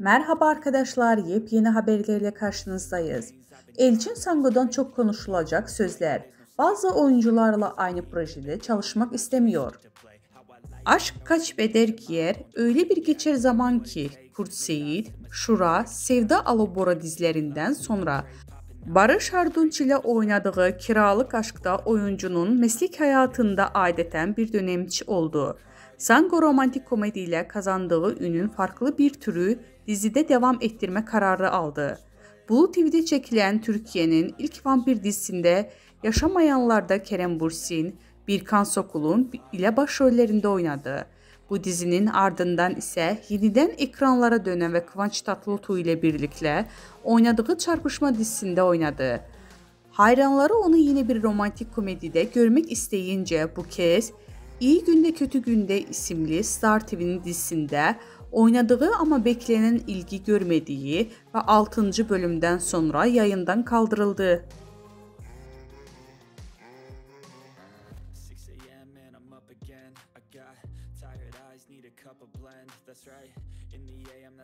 Merhaba arkadaşlar, yepyeni haberlerle karşınızdayız. Elçin Sango'dan çok konuşulacak sözler. Bazı oyuncularla aynı projede çalışmak istemiyor. Aşk kaç beder giyer, öyle bir geçer zaman ki Kurt Seyit, Şura, Sevda Alabora dizilerinden sonra Barış Arduç ile oynadığı Kiralık Aşk'ta oyuncunun meslek hayatında adeten bir dönemçi oldu. Sango romantik komedi ile kazandığı ünün farklı bir türü dizide devam ettirme kararı aldı. Blue TV'de çekilen Türkiye'nin ilk vampir dizisinde Yaşamayanlar'da Kerem Bürsin, Birkan Sokul'un ile başrollerinde oynadı. Bu dizinin ardından ise yeniden ekranlara dönen ve Kıvanç Tatlıtuğ ile birlikte oynadığı Çarpışma dizisinde oynadı. Hayranları onu yine bir romantik komedide görmek isteyince bu kez İyi Günde Kötü Günde isimli Star TV'nin dizisinde oynadığı ama beklenen ilgi görmediği ve 6. bölümden sonra yayından kaldırıldı. 6 a.m. and I'm up again. I got tired eyes, need a cup of blend. That's right, in the AM.